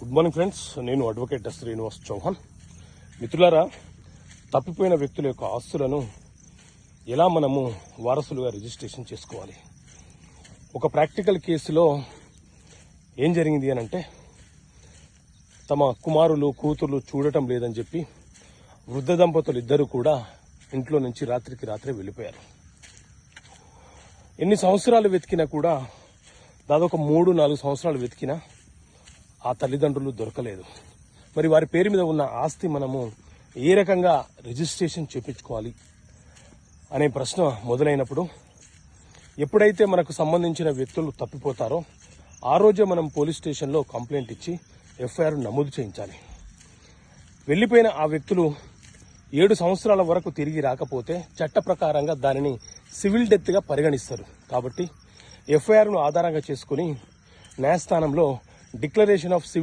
Good morning friends, నేను advocate Srinivas Chauhan. మిత్రులారా, తప్పిపోయిన వ్యక్తుల యొక్క ఆస్తులను ఎలా మనము వారసులుగా రిజిస్ట్రేషన్ చేసుకోవాలి? ఒక ప్రాక్టికల్ కేసులో ఏం జరిగింది అని అంటే, తమ కుమారులు కూతుర్లు చూడటం లేదని చెప్పి వృద్ధ దంపతులు ఇద్దరు కూడా ఇంట్లో నుంచి రాత్రికి రాత్రే వెళ్ళిపోయారు. ఎన్ని సంవత్సరాలు వెతికినా కూడా, దాదాపు 3-4 సంవత్సరాలు వెతికినా ఆ తల్లిదండ్రులు దొరకలేదు. మరి వారి పేరు మీద ఉన్న ఆస్తి మనము ఏ రకంగా రిజిస్ట్రేషన్ చేయించుకోవాలి అనే ప్రశ్న మొదలైనప్పుడు, ఎప్పుడైతే మనకు సంబంధించిన వ్యక్తులు తప్పిపోతారో ఆ రోజే మనం పోలీస్ స్టేషన్లో కంప్లైంట్ ఇచ్చి ఎఫ్ఐఆర్ నమోదు చేయించాలి. వెళ్ళిపోయిన ఆ వ్యక్తులు 7 సంవత్సరాల వరకు తిరిగి రాకపోతే చట్ట ప్రకారంగా దానిని సివిల్ డెత్గా పరిగణిస్తారు. కాబట్టి ఎఫ్ఐఆర్ను ఆధారంగా చేసుకుని న్యాయస్థానంలో డిక్లరేషన్ ఆఫ్ సివిల్